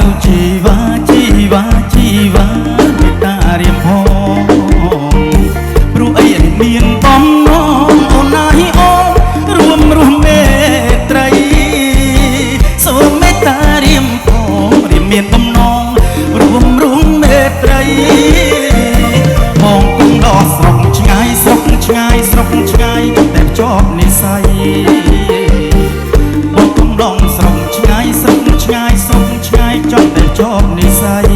វជីវ៉ាជីវ៉ាជីវ៉ាមេត្តារៀមផងព្រោះអីមានបំណងអូនណាយអូនរួមរស់មេត្រីសូមមេត្តារៀមផងរៀមមានបំណងរួមរស់មេត្រីបងគង់ដោះស្រុកឆ្ងាយស្រុកឆ្ងាយស្រុកឆ្ងាយតែជាប់និស័យបងគង់ដងស្រុកឆ្ងាយស្រុកឆ្ងាយស្រុកឆ្ងាយចង់តែជាប់និស័យ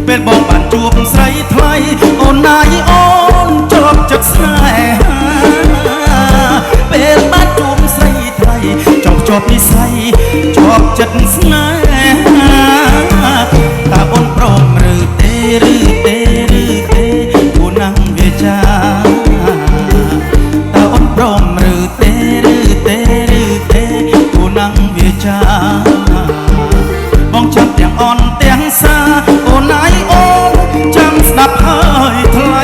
ពេលបងបានជួបស្រីថ្លៃអូនណាយអូនជាប់ចិត្តស្នេហាពេលបានជួបស្រីថ្លៃចង់ជាប់និស័យជាប់ចិត្តស្នេហាតើអូនព្រមឬទេឬទេឬទេគូណាំងវាចាតើអូនព្រមឬទេឬទេឬទេគូណាំងវាចាបងចាប់ទាំងអន់ទាំងសាអូនណាយអូនចាំស្ដាប់ហើយថ្លៃ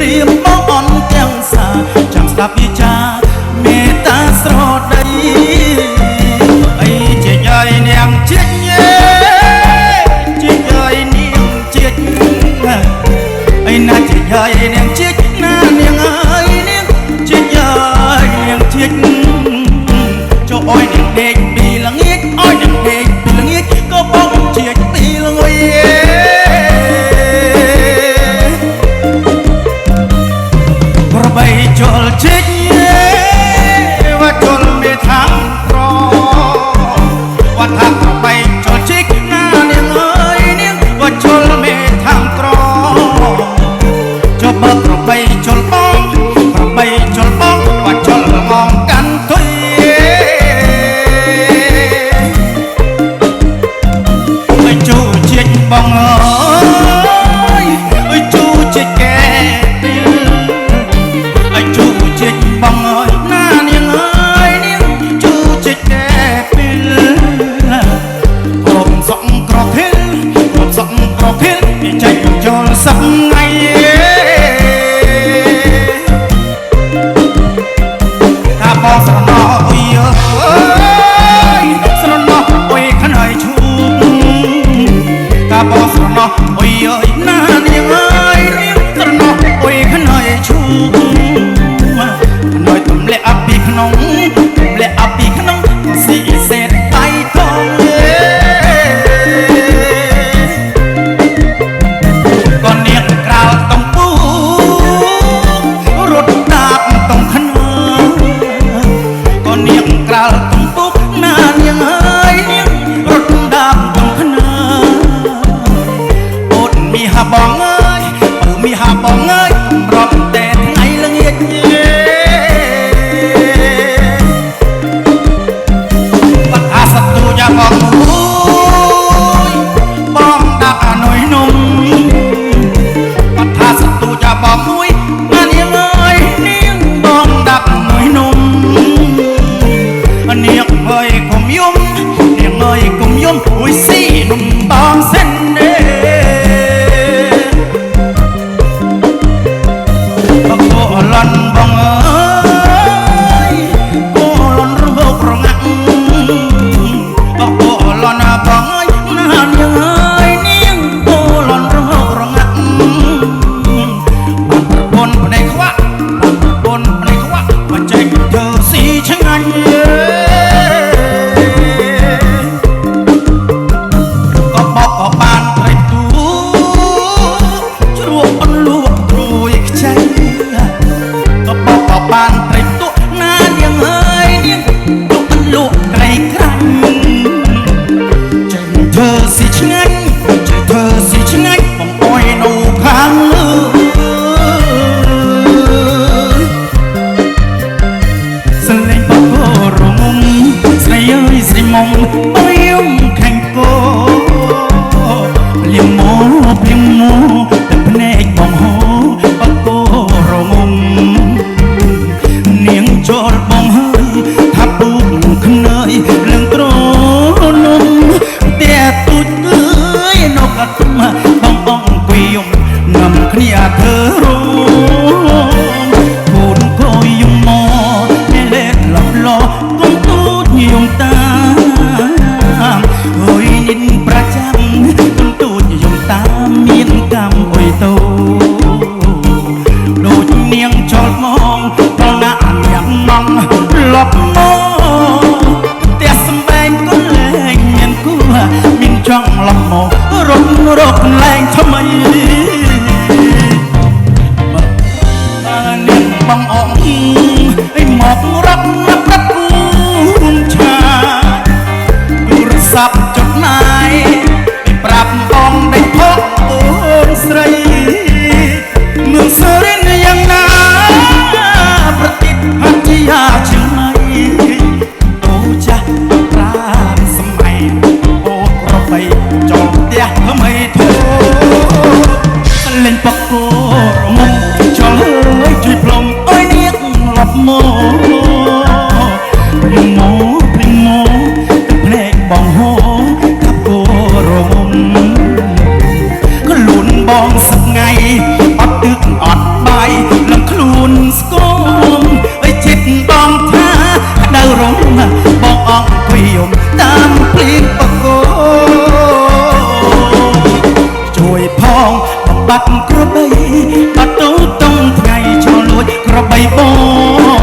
រៀមបងអន់ទាំងសាចាំស្ដាប់វាចាមេត្តាស្រដីអីជាយាយនាងជិញជាយាយនាងជិញអីណាជាយាយនាងជិញណានាងអើយនាងជាយាយនាងជិញចូលអោយនាងដេកពីល្ងាចអោយនាងដេកពីល្ងាចក៏បងជាពីល្ងាចប្របីជលជិញវត្តជលមេថាំប្រវត្តថាប្របីជលជិញណានាងអើយនាងវត្តជលមេថាំក្រចុះបើប្របីជលបងប្របីជលបងវត្តជលងងកាន់ទុយអើយជូជិញបងអើយអើយជូជិញកែអើយជូជិញបងអើយណានាងអើយនាងជូជិញកែពេលក្រុមសក់ក្រខិលក្រុមសក់ក្រខិលវាចេញចូលសឹកថ្ងៃថាបងស្រណោះអុយអើយស្រណោះអុយខណើយឈូថាបងស្រណោះអុយអើយណានាងអើយនាងស្រណោះអុយខណើយឈូណយទម្លាក់អពីក្នុងទម្លាក់អពីក្នុងស៊ីសេតតៃថងក៏នាងក្រៅតំពូរត់ដាបតំខ្នងក៏នាងក្រៅតំពុកណានាងអើយនាងរត់ដាបតំខ្នងអូនមីហាបងអើយបើមីហាបងអើយរត់តែថ្ងៃល្ងាចបាត់អាសត្វទូយ៉ាបងអូយបងដាក់អនុយនំបាត់អាសត្វទូយ៉ាបងមួយណានាងអើយនាងបងដាក់អនុយនំនាងអើយកុំយំនាងអើយកុំយំអុយស៊ីនំបងសិនទេបងគោលន់បងអើយគោលន់រងរងាក់បងគោលន់បងអើយណានាងអើយនាងគោលន់រងរងាក់បងប្រពន្ធប្តីខ្វាក់បងប្រពន្ធប្តីខ្វាក់មកចេញធ្វើស៊ីឆ្ងាញ់ក៏បកក៏បានត្រីទូជ្រួកអនលក់ព្រួយខ្ចីក៏បកក៏បានត្រីទូណានាងអើយនាងទុកអនលក់ត្រីក្រាញ់ចេញធ្វើស៊ីឆ្ងាញ់ចេញធ្វើស៊ីឆ្ងាញ់បងអុយនៅខាងលើសលេងបករងំស្រីអើយស្រីមុំអើយយំខាងកោលៀមមកលៀមមកតែភ្នែកបងហូបករងំនាងចូលបងហើយថាពុកខ្នើយលឹងត្រនំតែទូចអើយនៅកាត់បងអង្គុយយំងំគ្នាធ្វើរងគូនគយយំមកលេឡប់ឡកុំទូចយំតា ប់មកផ្ទះសំបែងក៏លែងមានគួមានចង់ឡប់មករត់រកកន្លែងថ្មីនាងបងអងឲ្យមករត់ណាប្រាប់គូឆាទូរស័ព្ទចុចណាយប្រាប់បងได้ផកអូនស្រីមើលសរិនយ៉ាងណាប្រតិបត្តិយាជាងម៉ៃអូចាស់ប្រានសម័យអូក្របីចូលផ្ទះថ្មីធូលេងបកគោរមុំចូលហើយជួយផ្លុំអើយនាងឡប់មកព្រីម៉ូព្រីម៉ូទឹកភ្នែកបងហូរកាប់គោរមុំខ្លួនបងសឹកថ្ងៃអត់ទឹកអត់បាយលំខ្លួនស្គមអើយចិត្តបងថាក្តៅរំបងអង្គុយយំតាមព្រៀងបកគោជួយផងបំបត្តិក្របីបាត់ទៅតុងថ្ងៃចោលលួចក្របីប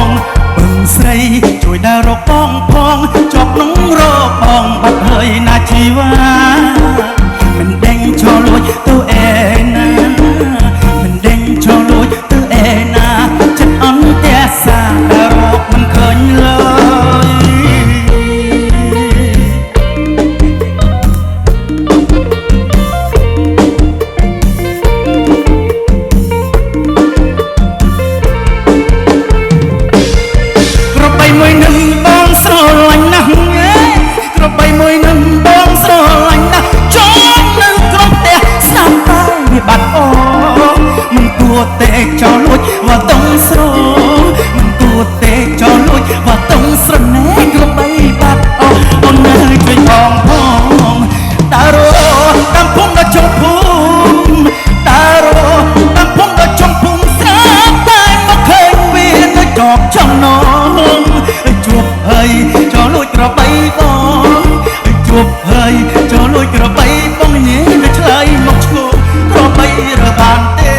ងពឹងស្រីជួយដើររកបងផងជាប់ក្នុងរកបងបាត់ហើយណាជីវ៉ាមិនដេញចោលលួចទៅឯណាមិនដេញចោលលួចទៅឯណាចិត្តអន់តែសាដើររកមិនឃើញឡើយក្របីមួយនឹងបងស្រឡាញ់ណាស់ក្របីមួយនឹងបងស្រឡាញ់ណាស់ចូលនៅក្នុងផ្ទះស្ដាប់តែវាបាត់អូមិនគួរទេចោលលួចว่าต้องស្រមិនគួរទេចោលលួចว่าต้องស្រណែក្របីបាត់អូអូននៅជួយបងផងតារោតាមភូមិដល់ចុងភូមិតារោតាមភូមិដល់ចុងភូមិស្រាប់តែមកឃើញវានៅចប់ចំណងជួបហើយចោលលួចក្របីបងជួបហើយចោលលួចក្របីបងញ៉េវាឆ្លើយមកឈ្មោះក្របីរើបានទេ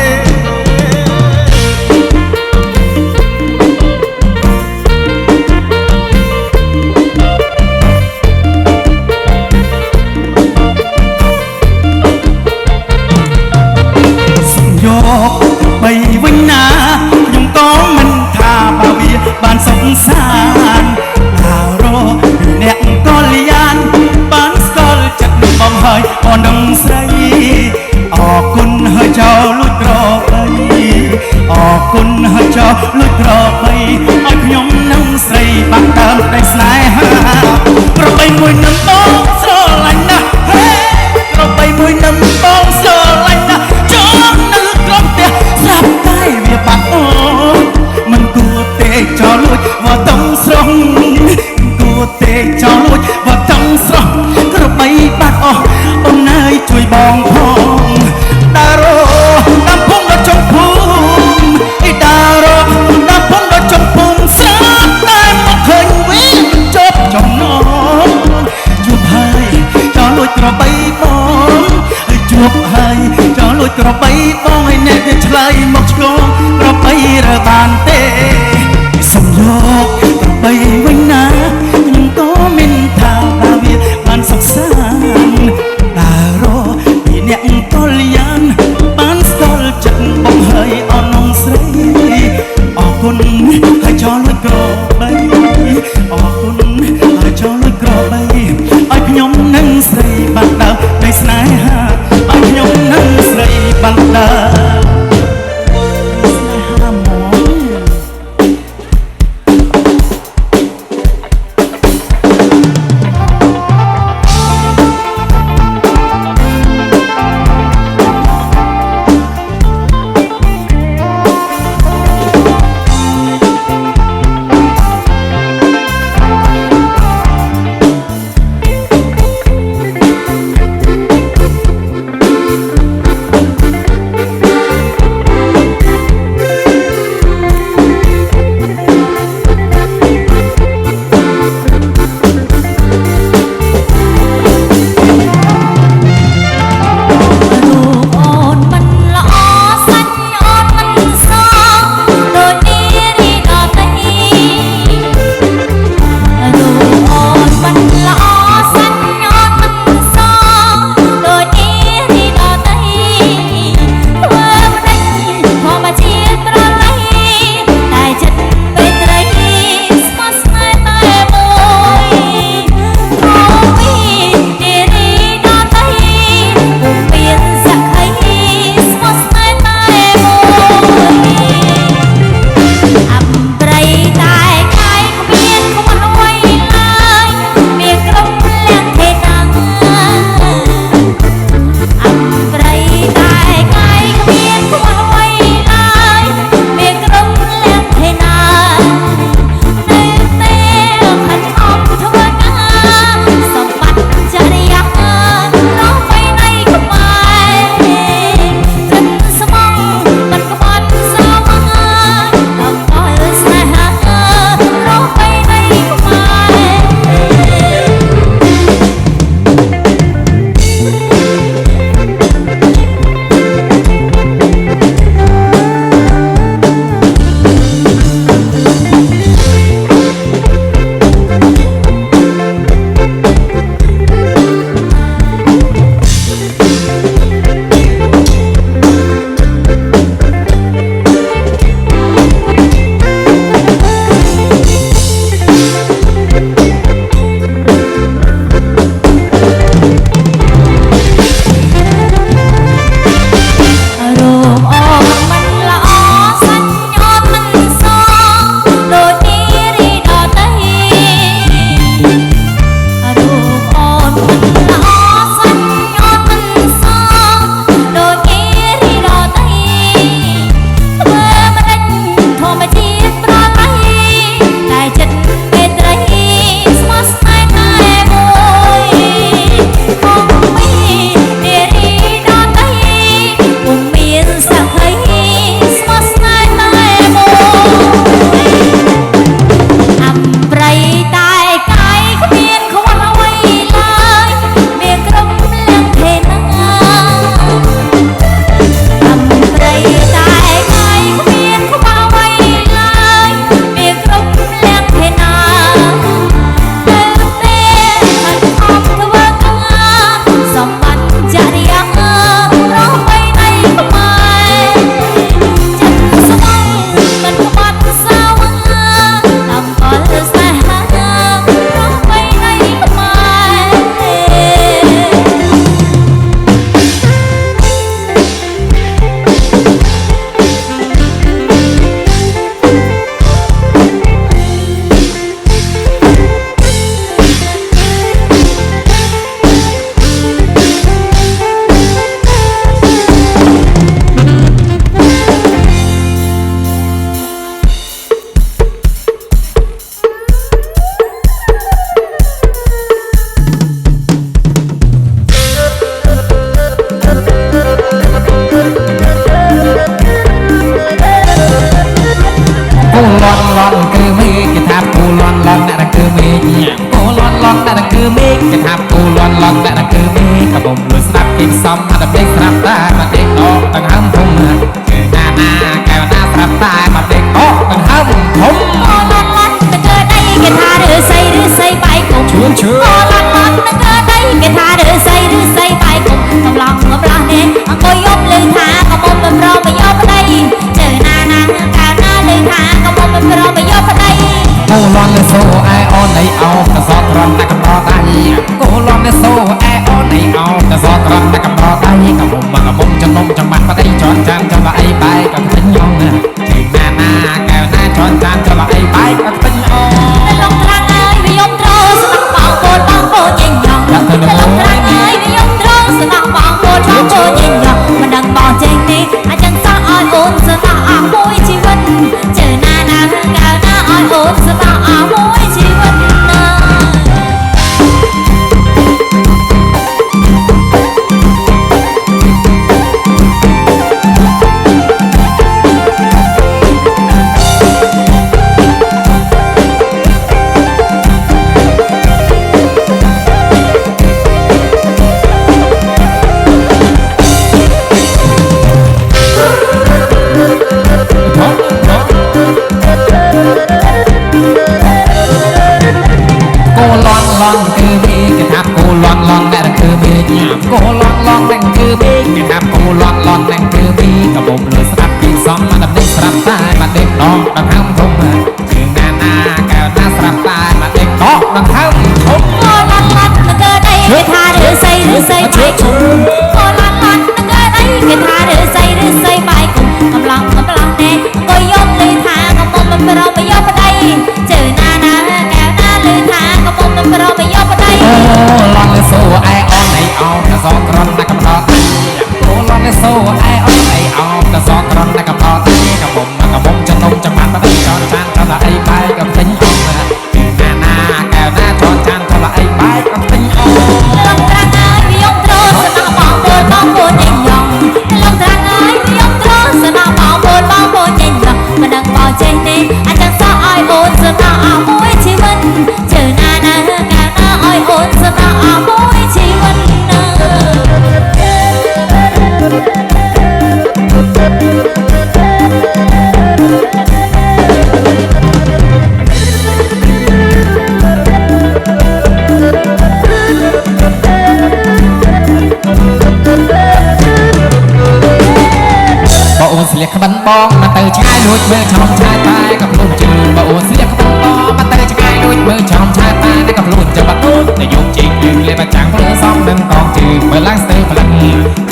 មេគោលន់លន់តែគឺមេគេថាគោលន់លន់តែគឺមេកបំលួយស្ដាប់គេសំអត់តែស្រាប់តែមកដេកអកទាំងហើមធំគឺណាណាកែវណាស្រាប់តែមកដេកអកទាំងហើមធំគោលន់លន់តែគឺដៃគេថាឬស័យបែកគុំឈឿនឈឿនគោលន់លន់តែគឺដៃគេថាឬស័យបែកគុំកំឡងកំឡោះនេះអង្គុយយប់លើថាកុំមិនប្រមយកប្តីជើណាណាកែវណាលើថាកុំមិនប្រមយកប្តីគោលន់លើសូអែអូនអីអោកសត្រន់តែកំដរដៃគោលន់លើសូអែអូនអីអោកសត្រន់តែកំដរដៃកុំមកចំណុំចាំបាត់ប្តីចន់ចាំចាំបើអីបែកក៏ទិញយ៉ងណាជើណាណាកែវណាចន់ចាំចាំបើអីបែកក៏ទិញអូលងត្រាំងអើយវាយំត្រស្ដាប់បងកូនញញយ៉ងលងត្រាំងអើយវាយំត្រស្ដាប់បងកូនញញយ៉ងមិនដឹងបងចេញទេអាចចឹងសោះឲ្យអូនស្ដាប់អស់មួយជីវិតជើណាណាកែវណាឲ្យអូនស្ដាប់អស់មួយជីវិតណាឡងគឺមេគេថាគោឡងឡងតែគឺមេគោឡងឡងតែគឺមេគេថាគោឡងឡងតែគឺមេកបំលឺស្ដាប់ពីសំមកតែស្រាប់តែមកដេកដងដង្ហើមធំគឺណាណាកែវណាស្រាប់តែមកដេកដងដង្ហើមធំគោឡងឡងតែគឺដៃគេថាឬស័យបែកគុំគោឡងឡងតែគឺដៃគេថាឬស័យបែកគុំកំឡងនេះអង្គុយយប់លើថាកុំមិនប្រមយកប្តីជើណាណាកែវណាលើថាកុំមិនប្រមយកប្តីឡងលើសូអែអូនអីអោកសក្រន់តែកំដរដៃគោឡងលើសូអែអូនអីអោកសក្រន់តែកំដរដៃកបំចំណុំចាំបាត់ប្តីចន់ចានចាំតែអីបែកក៏ទិញអូនណាណាកែវណាចន់ចានចាំតែអីបែកក៏ទិញអូនលងត្រាំងអើយវាយំត្រស្ដាប់បងកូនញញយ៉ងលងត្រាំងអើយវាយំត្រស្ដាប់បងកូនញញយ៉ងមិនដឹងបងចេះទេអាចចឹងសោះឲ្យអូនស្ដាប់អស់មួយជីវិតជើណាណាកែវណាឲ្យអូនស្ដាប់អស់មួយជីវិតណាបើអូនស្លៀកក្បិនបងមកទៅឆ្ងាយលួចមើលចំឆាយតែក៏ខ្លួនជឿបើអូនស្លៀកក្បិនបងមកទៅឆ្ងាយលួចមើលចំឆាយតែក៏ខ្លួនជឿបាត់ទូតែយកជីកលឿនលេបចាំងព្រឺសំនឹងកងជើងមើលឡើងស្ទើរផ្លឹង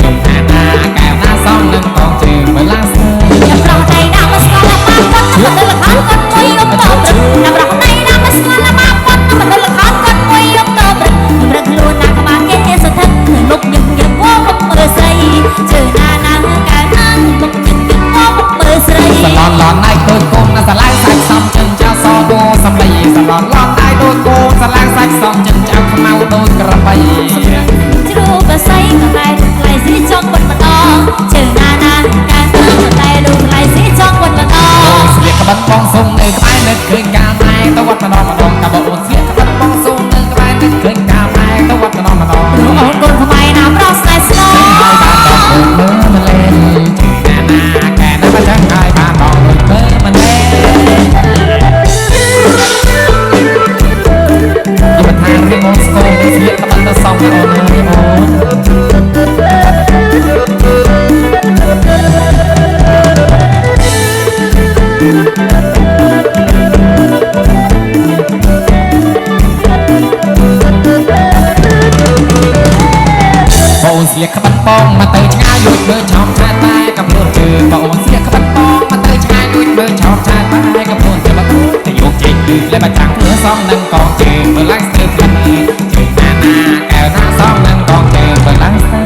គឺណាណាកែវណាសំនឹងកងជើងមើលឡើងស្ទើរចាំប្រោះដៃដាក់មកស្គាល់មកគាត់ទៅលខានគាត់មួយយកតបចាំប្រោះដៃដាក់មកស្គាល់មកគាត់ទៅលខានគាត់មួយយកតបរឹកខ្លួនណាក្បាលគេស្ថិតមុខញឹកវងមុខមើលស្រីជើណាណាកែវណាមុខញឹកវងមុខមើលស្រីសឡនឡនណៃដូចកូនណាសាឡាងសាច់សំចិនចៅសដូសំដីសឡនឡនណៃដូចកូនសាឡាងសាច់សំចិនចៅខ្មៅដូចក្របីជ្រូកបស័យក៏តែថ្លៃស៊ីចង់បន្តម្ដងជើណាណាកែវណាតែលោកថ្លៃស៊ីចង់បន្តម្ដងស្លៀកក្បិនបងសុំនៅក្បែរនឹកឃើញកាលម៉ែទៅវត្តម្ដងកាបអូនស្លៀកក្បិនបងសុំនៅក្បែរនឹកឃើញកាលម៉ែទៅវត្តម្ដងព្រោះអូនកូនខ្មែរណាប្រោះស្នេហ៍ស្នងហើយបានដល់អូនមើលមិនលេងជើណាណាកែណាមកចាំហើយបានដល់អូនមើលមិនលេងយល់ថារៀងអូនស្គមស្លៀកក្បិនទៅសំអូនហើយអូនបងស្លៀកក្បិនបងមកទៅឆ្ងាយលួចមើលឆោមឆាតតែកំខ្លួនជើងបងស្លៀកក្បិនបងមកទៅឆ្ងាយលួចមើលឆោមឆាតតែកំខ្លួនជើងមកទៅយកជិះលេបចាំងព្រឺសំនឹងកងជើងមើលឡើងស្ទើរផ្លឹងជើងណាណាកែវណាសំនឹងកងជើងមើលឡើងស្ទើរ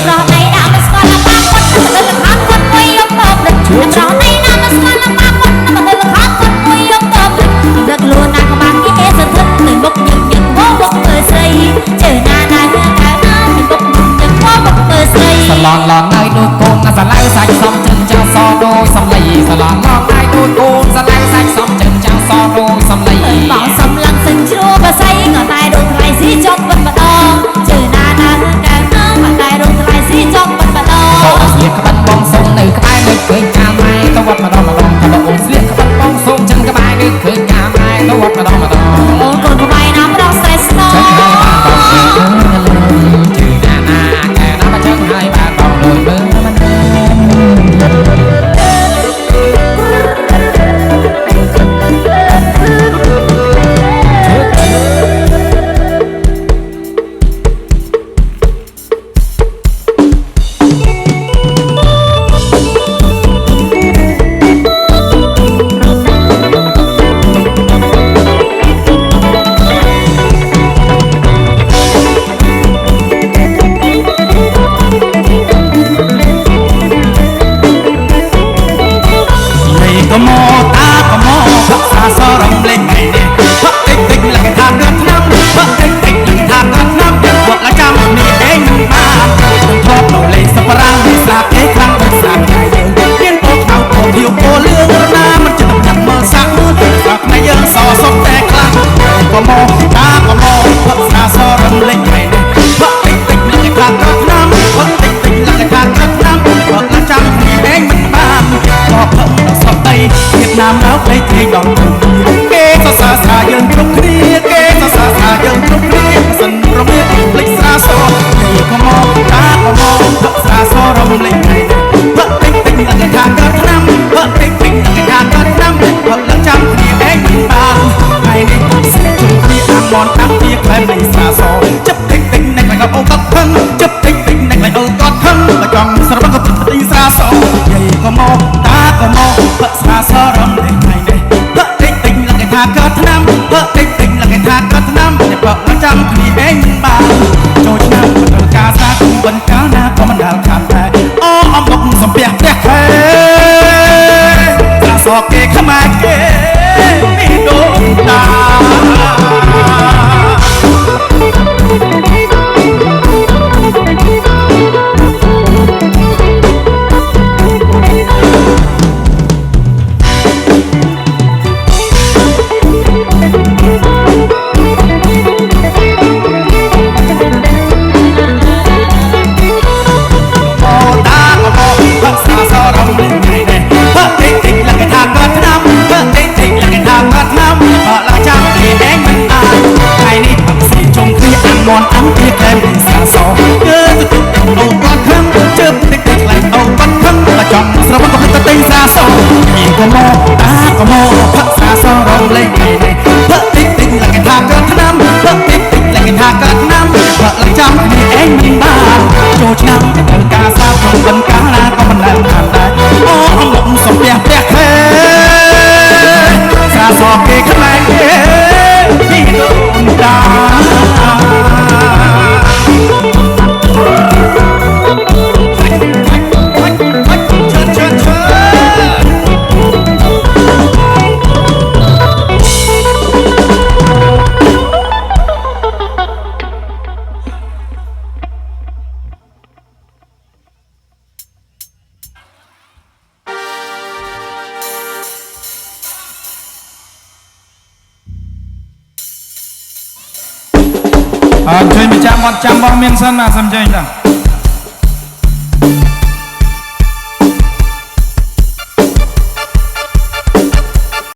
ប្រោះដៃដាក់មកស្គាល់មកគាត់ទៅលខានគាត់មួយយកតបប្រោះដៃដាក់មកស្គាល់មកគាត់ទៅលខានគាត់មួយយកតបរឹកខ្លួនណាក្បាលគេស្ថិតនៅមុខញឹកវងមុខមើលស្រីជើណាណាកែវណាមុខញឹកវងមុខមើលស្រីសឡនឡនហើយដូចកូនណាសាឡាវសាច់សំចិនចៅសដូចសំឡីសឡនឡនហើយដូចកូនសាឡាវសាច់សំចិនចៅសដូចសំឡីបងសំឡងសិនជ្រួ ស៊ីចង់បិទម្ដងជឿណាណាកែណាបាក់ដៃរងថ្លៃស៊ីចង់បិទម្ដង បងស្លៀកក្បិនបងសុំនៅក្បែរនឹកឃើញកាម៉ែទៅវត្តម្ដងថាបងស្លៀកក្បិនបងសុំចឹងក្បែរនឹកឃើញកាម៉ែទៅវត្តម្ដងអូនកូនក្បែរណាម្ដងស្រែស្នង ចឹងហើយបានបងស្លៀកជឿណាណាកែណាមកចឹងហើយបានបងលួយមើលមិនកុំតាកុំផឹកសាសរំលេងថ្ងៃនេះផឹកតិចតិចលក្ខថាកើតឆ្នាំផឹកតិចតិចលក្ខថាកើតឆ្នាំទាំងផឹកละចាំនេះឯងមិនបាននឹងថតនៅលេងសប្រាំងនេះស្រាប់ទេខ្លាំងដូចស្រាប់ថ្ងៃយើងមានពោខៅពោធាវពោលឿងរណាមិនចិត្តញ៉ាំមើលសាក់មើលស្រាប់ថ្ងៃយើងសសុខតែខ្លាំងកុំតាកុំផឹកសាសរំលេងថ្ងៃនេះផឹកតិចតិចលក្ខថាកើតឆ្នាំផឹកតិចតិចលក្ខថាកើតឆ្នាំផឹកละចាំនេះឯងមិនបានក៏ផឹកសក់ដីវៀតណាមនៅផ្លេចទេដល់គេសរសើរស្រាយើងគ្រប់គ្នាគេសរសើរស្រាយើងគ្រប់គ្នាសិនរំលឹកភ្លេចស្រាសនេះកុំតាកុំផឹកស្រាសរំលេចថ្ងៃនេះផឹកតិចតិចលក្ខថាកើតឆ្នាំផឹកតិចតិចលក្ខថាកើតឆ្នាំផឹកละចាំគ្នាឯងមិនបានថ្ងៃនេះសិនជុំគ្នាអាមនតាំងពីក្លែងនៃស្រាសចិត្តតិចតិចអ្នកក៏អូកត់ផឹងចិត្តតិចតិចអ្នកក៏អូកត់ផឹងតែកំស្របក៏តិចស្រាសយាយកុំតាកុំផឹកស្រាសរំលេចថ្ងៃនេះផឹកតិចតិចលក្ខថាកើតឆ្នាំផឹកតិចតិចលក្ខថាកើតឆ្នាំតែផឹកละចាំគ្នាឯងមិនបានចូលឆ្នាំបន្តការសាគុំបន្តកាលណាក៏មិនដែលខានដែរអូអំបុកសំពះព្រះខែស្រាសគេខ្មែរគេមានដូនតា มอนอังเทียแคลมสาสอเกิดตุกเอาก้อนทั้งเจ็บติดติดไหลเอาก้อนทั้งละจอมสระบังก็เป็นติงสาสอยิงก็มอตาก็มอพักสาสอร้องเล่นไงพักติดติดละกันทางเกิดน้ำพักติดติดละกันทางเกิดน้ำพักละจำนี่เองมันบ้าโจชน้ำเกิดกาสาวคนบนกาลาก็มันแรงผ่านได้โอ้หลงสมเปียกแปลกแท้สาสอเกยขึ้นมาเกยที่โดนด่าช่วยมาจำบอลเมียนสันนะสำใจจ้ะ